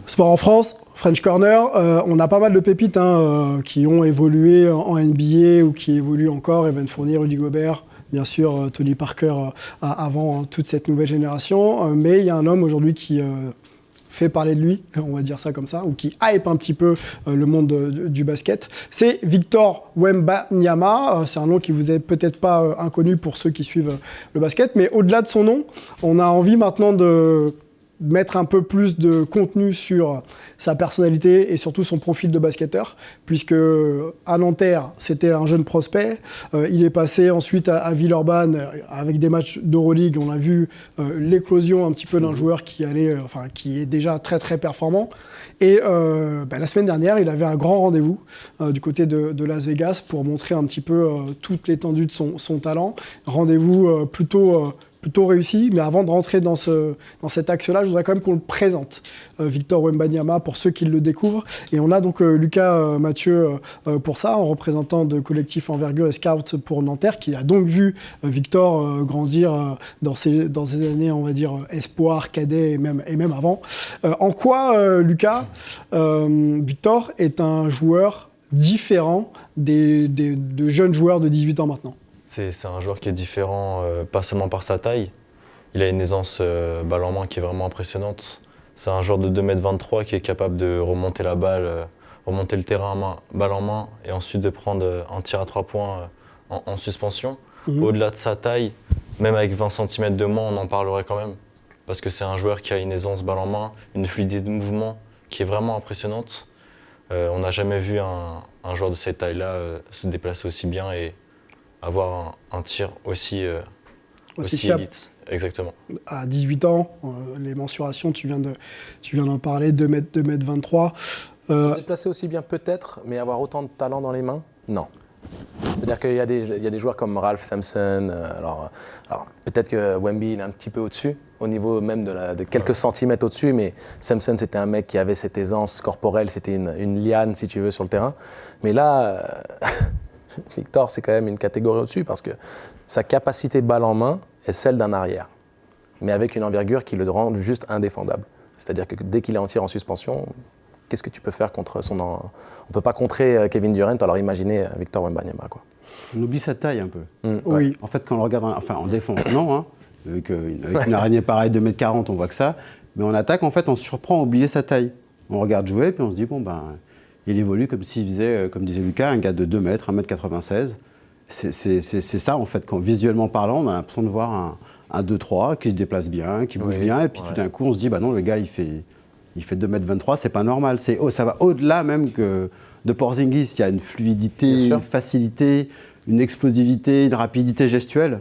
Sport en France, French Corner, on a pas mal de pépites qui ont évolué en NBA ou qui évoluent encore. Evan Fournier, Rudy Gobert, bien sûr Tony Parker avant toute cette nouvelle génération. Mais il y a un homme aujourd'hui qui fait parler de lui, on va dire ça comme ça, ou qui hype un petit peu le monde du basket. C'est Victor Wembanyama. C'est un nom qui vous est peut-être pas inconnu pour ceux qui suivent le basket. Mais au-delà de son nom, on a envie maintenant de mettre un peu plus de contenu sur sa personnalité et surtout son profil de basketteur, puisque à Nanterre, c'était un jeune prospect. Il est passé ensuite à Villeurbanne avec des matchs d'Euroleague. On a vu l'éclosion un petit peu d'un joueur qui est déjà très très performant. Et la semaine dernière, il avait un grand rendez-vous du côté de Las Vegas pour montrer un petit peu toute l'étendue de son talent. Rendez-vous plutôt réussi, mais avant de rentrer dans cet axe-là, je voudrais quand même qu'on le présente, Victor Wembanyama, pour ceux qui le découvrent. Et on a donc Lucas Mathieu pour ça, en représentant de collectif Envergure et Scout pour Nanterre, qui a donc vu Victor grandir dans ses années, on va dire, espoir, cadet et même avant. En quoi, Lucas, Victor est un joueur différent de jeunes joueurs de 18 ans maintenant? C'est un joueur qui est différent, pas seulement par sa taille. Il a une aisance balle en main qui est vraiment impressionnante. C'est un joueur de 2,23 m qui est capable de remonter la balle, remonter le terrain balle en main et ensuite de prendre un tir à 3 points en suspension. Au-delà de sa taille, même avec 20 cm de moins, on en parlerait quand même. Parce que c'est un joueur qui a une aisance balle en main, une fluidité de mouvement qui est vraiment impressionnante. On n'a jamais vu un joueur de cette taille-là se déplacer aussi bien et avoir un tir aussi élite. Exactement. À 18 ans, les mensurations, tu viens d'en parler, 2,23 m. Se déplacer aussi bien peut-être, mais avoir autant de talent dans les mains, non. C'est-à-dire qu'il y a des joueurs comme Ralph Sampson, alors peut-être que Wemby il est un petit peu au-dessus, au niveau même de quelques centimètres au-dessus, mais Sampson c'était un mec qui avait cette aisance corporelle, c'était une liane si tu veux sur le terrain. Mais là, Victor c'est quand même une catégorie au-dessus parce que sa capacité balle en main est celle d'un arrière, mais avec une envergure qui le rend juste indéfendable. C'est-à-dire que dès qu'il est en tir en suspension, qu'est-ce que tu peux faire contre son... On ne peut pas contrer Kevin Durant, alors imaginez Victor Wembanyama, quoi. On oublie sa taille un peu. Oui. En fait, quand on le regarde en défense, non. Hein, avec une araignée pareille, 2,40 m, on voit que ça. Mais en attaque, en fait, on se surprend à oublier sa taille. On regarde jouer, puis on se dit, il évolue comme s'il faisait, comme disait Lucas, un gars de 2 mètres, 1,96 m. C'est ça, en fait, quand visuellement parlant, on a l'impression de voir un 2-3 qui se déplace bien, qui bouge bien, et puis tout d'un coup, on se dit, non, le gars, il fait 2,23 m, c'est pas normal. Ça va au-delà même que de Porzingis. Il y a une fluidité, une facilité, une explosivité, une rapidité gestuelle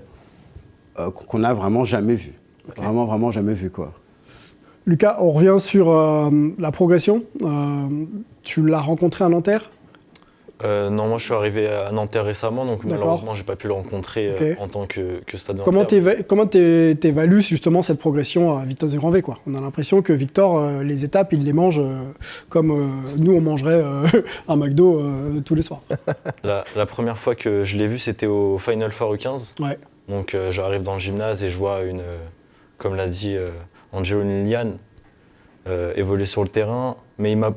qu'on n'a vraiment jamais vue. Okay. Vraiment jamais vue, quoi. Lucas, on revient sur la progression. Tu l'as rencontré à Nanterre ? Non, moi je suis arrivé à Nanterre récemment, donc malheureusement j'ai pas pu le rencontrer en tant que stade de Nanterre. Comment t'évalues justement cette progression à vitesse grand V, quoi ? On a l'impression que Victor, les étapes, il les mange comme nous on mangerait un McDo tous les soirs. La première fois que je l'ai vu, c'était au Final Four U15. Ouais. Donc j'arrive dans le gymnase et je vois comme l'a dit Angelo Liliane, évoluer sur le terrain, mais il m'a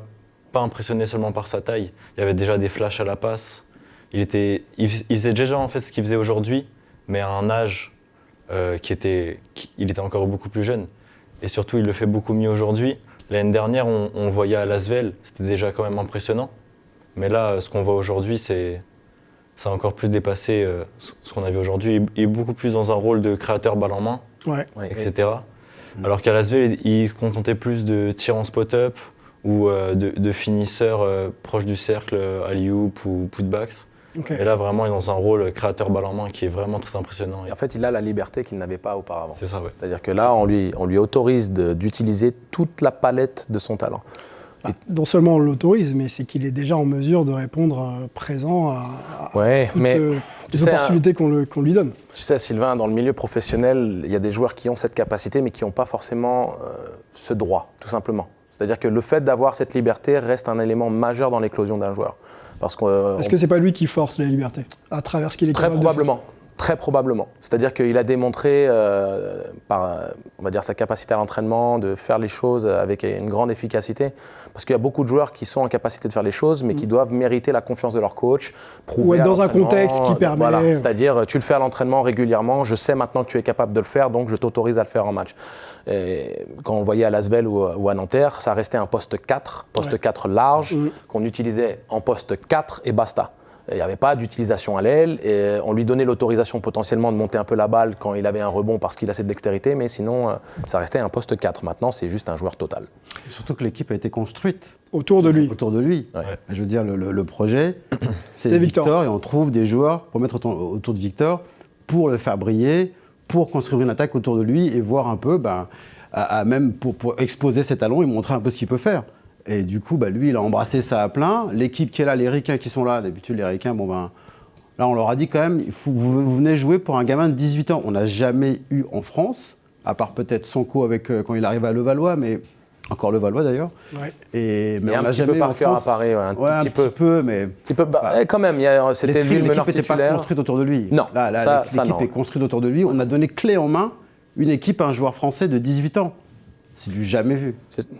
pas impressionné seulement par sa taille. Il y avait déjà des flashs à la passe. Il faisait déjà en fait ce qu'il faisait aujourd'hui, mais à un âge il était encore beaucoup plus jeune. Et surtout, il le fait beaucoup mieux aujourd'hui. L'année dernière, on le voyait à Lasvel, c'était déjà quand même impressionnant. Mais là, ce qu'on voit aujourd'hui, ça a encore plus dépassé ce qu'on a vu aujourd'hui. Il est beaucoup plus dans un rôle de créateur balle en main, etc. Alors qu'à Lasvel, il se contentait plus de tir en spot-up, ou de finisseur proche du cercle, alley-oop ou putbacks. Okay. Et là, vraiment, il est dans un rôle créateur balle en main qui est vraiment très impressionnant. Et en fait, il a la liberté qu'il n'avait pas auparavant. C'est ça, oui. C'est-à-dire que là, on lui autorise d'utiliser toute la palette de son talent. Non seulement on l'autorise, mais c'est qu'il est déjà en mesure de répondre présent à toutes les opportunités qu'on lui donne. Tu sais, Sylvain, dans le milieu professionnel, il y a des joueurs qui ont cette capacité, mais qui n'ont pas forcément ce droit, tout simplement. C'est-à-dire que le fait d'avoir cette liberté reste un élément majeur dans l'éclosion d'un joueur. Est-ce que c'est pas lui qui force la liberté à travers ce qu'il est capable de faire ? Très probablement. C'est-à-dire qu'il a démontré, par on va dire, sa capacité à l'entraînement, de faire les choses avec une grande efficacité. Parce qu'il y a beaucoup de joueurs qui sont en capacité de faire les choses, mais qui doivent mériter la confiance de leur coach. Ou être dans un contexte qui permet. Voilà. C'est-à-dire, tu le fais à l'entraînement régulièrement, je sais maintenant que tu es capable de le faire, donc je t'autorise à le faire en match. Et quand on voyait à Lasvel ou à Nanterre, ça restait un poste 4, 4 large, qu'on utilisait en poste 4 et basta. Il n'y avait pas d'utilisation à l'aile, et on lui donnait l'autorisation potentiellement de monter un peu la balle quand il avait un rebond parce qu'il a cette dextérité, mais sinon, ça restait un poste 4. Maintenant, c'est juste un joueur total. Et surtout que l'équipe a été construite autour de lui. Ouais. Je veux dire, le projet, c'est Victor, et on trouve des joueurs pour mettre autour de Victor, pour le faire briller, pour construire une attaque autour de lui et voir un peu, même pour exposer ses talents et montrer un peu ce qu'il peut faire. Et du coup, lui, il a embrassé ça à plein. L'équipe qui est là, les Ricains qui sont là, d'habitude, les Ricains, là, on leur a dit quand même, vous venez jouer pour un gamin de 18 ans. On n'a jamais eu en France, à part peut-être Sonko quand il arrive à Levallois, mais encore Levallois d'ailleurs. Ouais. Mais on n'a jamais eu en France. Apparaît, un petit peu, mais... quand même, c'était lui le meneur titulaire. L'équipe n'était pas construite autour de lui. Non, l'équipe est construite autour de lui. On a donné clé en main une équipe à un joueur français de 18 ans. C'est du jamais vu.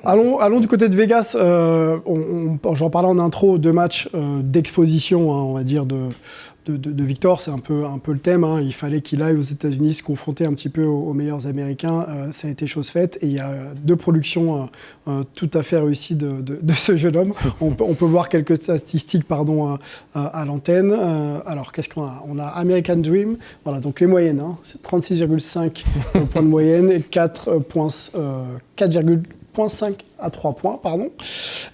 Allons du côté de Vegas. J'en parlais en intro, 2 matchs d'exposition, on va dire, de Victor. C'est un peu le thème. Il fallait qu'il aille aux États-Unis se confronter un petit peu aux meilleurs Américains. Ça a été chose faite. Et il y a 2 productions tout à fait réussies de ce jeune homme. On peut voir quelques statistiques à l'antenne. Alors, qu'est-ce qu'on a ? On a American Dream. Voilà, donc les moyennes. C'est 36,5 points de moyenne et 4,5 à 3 points, pardon.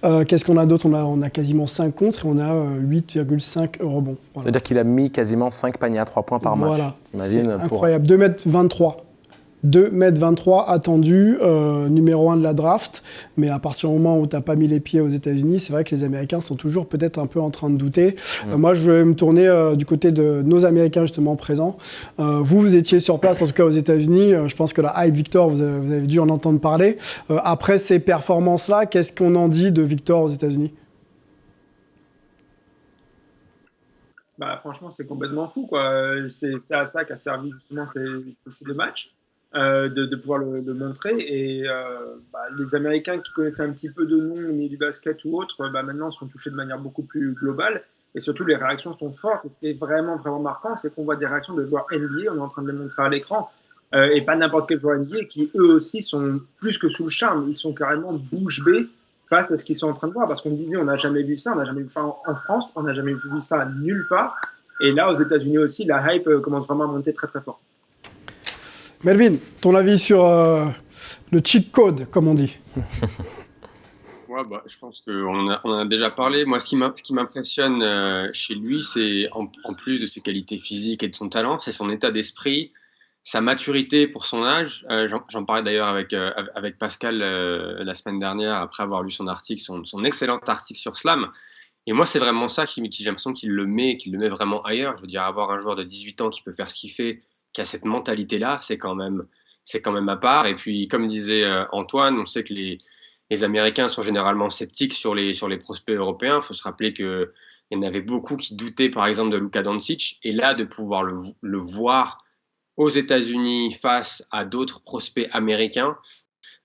Qu'est-ce qu'on a d'autre ? On a quasiment 5 contres et on a 8,5 rebonds. Voilà. C'est-à-dire qu'il a mis quasiment 5 paniers à 3 points par match. Voilà, c'est incroyable. 2,23 m. 2,23 m attendu, numéro 1 de la draft. Mais à partir du moment où tu n'as pas mis les pieds aux États-Unis, c'est vrai que les Américains sont toujours peut-être un peu en train de douter. Moi, je vais me tourner du côté de nos Américains justement présents. Vous étiez sur place, en tout cas aux États-Unis. Je pense que la hype Victor, vous avez dû en entendre parler. Après ces performances-là, qu'est-ce qu'on en dit de Victor aux États-Unis ? Franchement, c'est complètement fou, quoi. C'est à ça qu'a servi justement ces 2 matchs. De pouvoir le montrer. Et les Américains qui connaissaient un petit peu de nom au milieu du basket ou autre, maintenant sont touchés de manière beaucoup plus globale. Et surtout, les réactions sont fortes. Et ce qui est vraiment, vraiment marquant, c'est qu'on voit des réactions de joueurs NBA, on est en train de les montrer à l'écran, et pas n'importe quel joueur NBA, qui eux aussi sont plus que sous le charme. Ils sont carrément bouche bée face à ce qu'ils sont en train de voir. Parce qu'on disait, on n'a jamais vu ça, on n'a jamais vu ça en France, on n'a jamais vu ça nulle part. Et là, aux États-Unis aussi, la hype commence vraiment à monter très, très fort. Melvin, ton avis sur le cheat code, comme on dit ? Ouais, je pense qu'on en a déjà parlé. Moi, ce qui m'impressionne chez lui, c'est en plus de ses qualités physiques et de son talent, c'est son état d'esprit, sa maturité pour son âge. J'en parlais d'ailleurs avec Pascal la semaine dernière, après avoir lu son article, son excellent article sur Slam. Et moi, c'est vraiment ça qui j'ai l'impression qu'il le met vraiment ailleurs. Je veux dire, avoir un joueur de 18 ans qui peut faire ce qu'il fait, qui a cette mentalité-là, c'est quand même à part. Et puis, comme disait Antoine, on sait que les Américains sont généralement sceptiques sur les prospects européens. Il faut se rappeler qu'il y en avait beaucoup qui doutaient, par exemple, de Luka Doncic. Et là, de pouvoir le voir aux États-Unis face à d'autres prospects américains,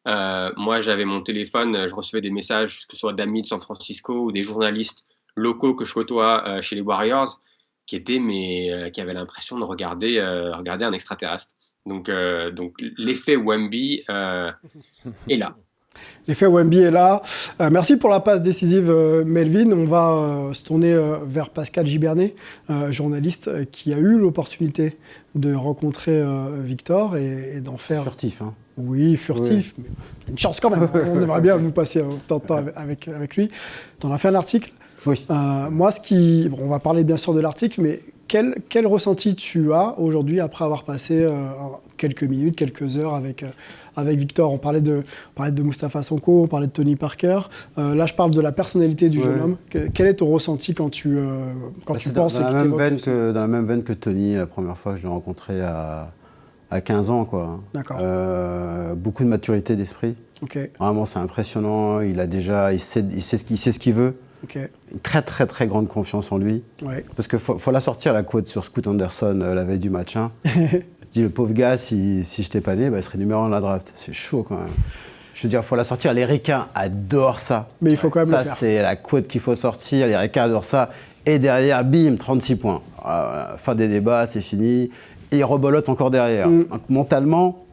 moi, j'avais mon téléphone, je recevais des messages, que ce soit d'amis de San Francisco ou des journalistes locaux que je côtoie chez les Warriors, qui avaient l'impression de regarder un extraterrestre. Donc l'effet Wemby est là. L'effet Wemby est là. Merci pour la passe décisive, Melvin. On va se tourner vers Pascal Gibernet, journaliste qui a eu l'opportunité de rencontrer Victor et d'en faire... Furtif, hein. Oui, furtif, oui. Mais une chance quand même. On aimerait bien nous passer autant de temps avec lui. Tu en as fait un article. Oui. Moi, on va parler bien sûr de l'article, mais quel ressenti tu as aujourd'hui après avoir passé quelques minutes, quelques heures avec Victor ? On parlait de Mustapha Sonko, on parlait de Tony Parker. Là, je parle de la personnalité du jeune homme. Quel est ton ressenti quand tu penses dans la même veine que Tony, la première fois que je l'ai rencontré à 15 ans, quoi. D'accord. Beaucoup de maturité d'esprit. Okay. Vraiment, c'est impressionnant. Il sait ce qu'il veut. Ok. Une très très très grande confiance en lui. Ouais. Parce qu'il faut la sortir, la quote sur Scoot Anderson la veille du match. Hein. Je dis, le pauvre gars, si je n'étais pas né, il serait numéro 1 de la draft. C'est chaud quand même. Je veux dire, il faut la sortir. Les Ricains adorent ça. Mais il faut quand même le Ça, faire. c'est la quote qu'il faut sortir. Les Ricains adorent ça. Et derrière, bim, 36 points. Fin des débats, c'est fini. Et il rebolote encore derrière. Donc, mentalement,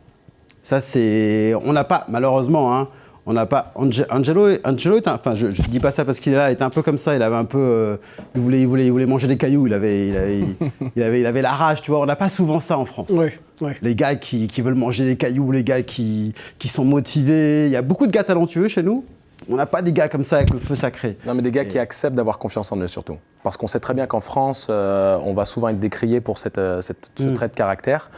ça c'est... On n'a pas, malheureusement, hein, on n'a pas... Angelo est enfin, je ne dis pas ça parce qu'il est là, il était un peu comme ça. Il avait un peu... il voulait manger des cailloux. Il avait la rage, tu vois. On n'a pas souvent ça en France. Ouais. Les gars qui veulent manger des cailloux, les gars qui sont motivés. Il y a beaucoup de gars talentueux chez nous. On n'a pas des gars comme ça avec le feu sacré. Non, mais des gars qui acceptent d'avoir confiance en eux surtout. Parce qu'on sait très bien qu'en France, on va souvent être décrié pour ce trait de caractère.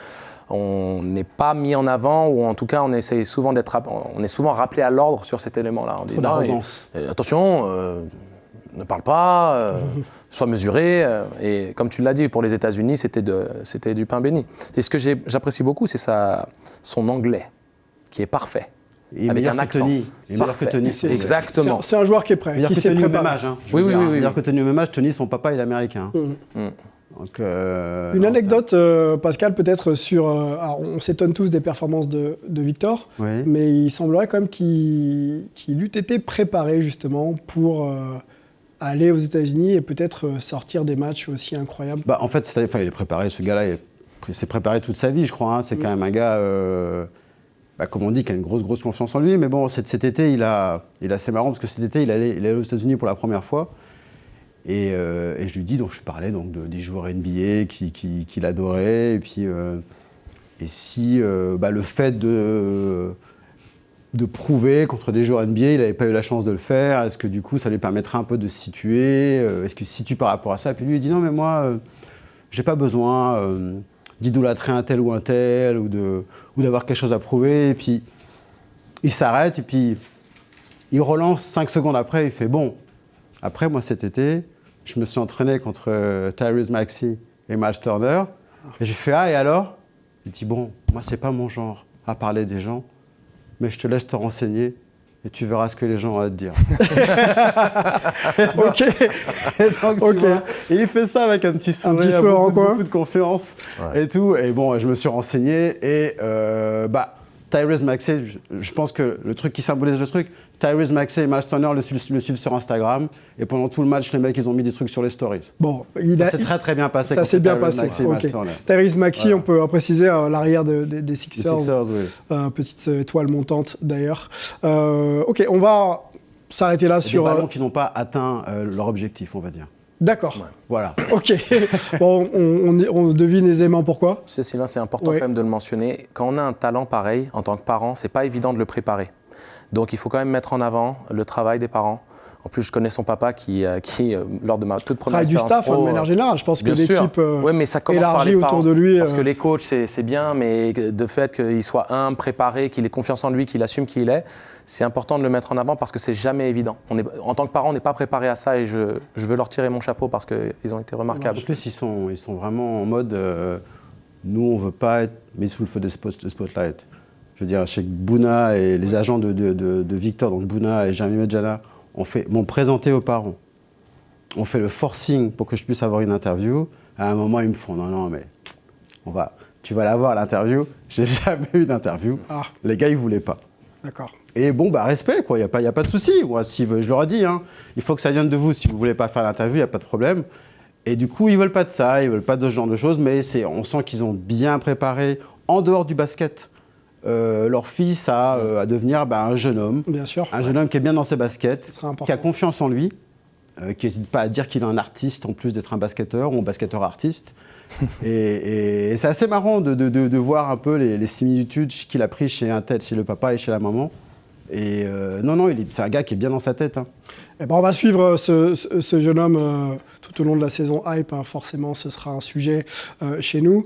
On n'est pas mis en avant, ou en tout cas, on est souvent rappelé à l'ordre sur cet élément-là. On dit, Trop d'arrogance. Attention, ne parle pas, sois mesuré. Et comme tu l'as dit, pour les États-Unis, c'était du pain béni. Et ce que j'apprécie beaucoup, c'est son anglais, qui est parfait. Et avec un accent. Il est meilleur que Tony. Exactement. C'est un joueur qui est prêt. Meilleur Qui que s'est Tony au préparé. même âge. Hein. Oui. Meilleur que Tony au même âge. Tony, son papa, il est américain. Donc, Une anecdote, Pascal, peut-être sur... alors, on s'étonne tous des performances de Victor, Oui. mais il semblerait quand même qu'il eût été préparé justement pour aller aux États-Unis et peut-être sortir des matchs aussi incroyables. En fait, il est préparé. Ce gars-là, il s'est préparé toute sa vie, je crois. Hein. C'est quand même un gars... comme on dit, qui a une grosse confiance en lui. Mais bon, cet été, il est assez marrant parce que cet été, il est aux États-Unis pour la première fois. Et je lui dis, donc je parlais donc des joueurs NBA qu'il adorait. Et puis, et si le fait de prouver contre des joueurs NBA, il n'avait pas eu la chance de le faire, est-ce que du coup, ça lui permettrait un peu de se situer est-ce qu'il se situe par rapport à ça? Et puis lui, il dit, non, mais moi, j'ai pas besoin d'idolâtrer un tel ou ou d'avoir quelque chose à prouver. Et puis, il s'arrête, et puis, il relance 5 secondes après, il fait, bon, après, moi, cet été, je me suis entraîné contre Tyrese Maxey et Miles Turner, et j'ai fait, et alors? Il dit, bon, moi, c'est pas mon genre à parler des gens, mais je te laisse te renseigner, et tu verras ce que les gens ont à te dire. Ok. Et donc, tu vois, et il fait ça avec un petit sourire, beaucoup de confiance et tout. Et bon, je me suis renseigné et Tyrese Maxey, je pense que le truc qui symbolise le truc, Tyrese Maxey et Miles Turner le suivent sur Instagram et pendant tout le match, les mecs, ils ont mis des trucs sur les stories. Bon, ça s'est très bien passé. Ça s'est bien passé. Maxey et Miles Turner. Tyrese Maxey, on peut préciser l'arrière des Sixers. Les Sixers, oui. Petite étoile montante d'ailleurs. Ok, on va s'arrêter là sur... Des ballons qui n'ont pas atteint leur objectif, on va dire. D'accord. Ouais. Voilà. Ok. Bon, on devine aisément pourquoi. Tu sais, Sylvain, c'est important quand même de le mentionner. Quand on a un talent pareil, en tant que parent, c'est pas évident de le préparer. Donc, il faut quand même mettre en avant le travail des parents. En plus, je connais son papa qui lors de ma toute première expérience du staff, pro, de manière générale. Je pense que l'équipe mais ça commence par les autour parents, de lui. Parce que les coachs, c'est bien, mais de fait qu'il soit humble, préparé, qu'il ait confiance en lui, qu'il assume qui il est, c'est important de le mettre en avant parce que c'est jamais évident. En tant que parent, on n'est pas préparé à ça et je veux leur tirer mon chapeau parce qu'ils ont été remarquables. En plus, ils sont vraiment en mode nous, on ne veut pas être mis sous le feu des spotlights. Je veux dire, chez Bouna et les agents de Victor, donc Bouna et Jeremy Medjana, m'ont présenté aux parents. On fait le forcing pour que je puisse avoir une interview. À un moment, ils me font non, mais tu vas l'avoir l'interview. J'ai jamais eu d'interview. Ah. Les gars, ils voulaient pas. D'accord. Et bon, respect, quoi. Il y a pas de souci. Moi, je leur ai dit, hein, il faut que ça vienne de vous. Si vous voulez pas faire l'interview, il y a pas de problème. Et du coup, ils veulent pas de ça, ils veulent pas de ce genre de choses, mais on sent qu'ils ont bien préparé en dehors du basket. Leur fils à devenir un jeune homme. Bien sûr. Un jeune homme qui est bien dans ses baskets, qui a confiance en lui, qui n'hésite pas à dire qu'il est un artiste en plus d'être un basketteur ou un basketteur artiste. et c'est assez marrant de voir un peu les similitudes qu'il a pris chez un tel, chez le papa et chez la maman. Et c'est un gars qui est bien dans sa tête. Hein. Eh ben, on va suivre ce jeune homme tout au long de la saison Hype. Hein. Forcément, ce sera un sujet chez nous.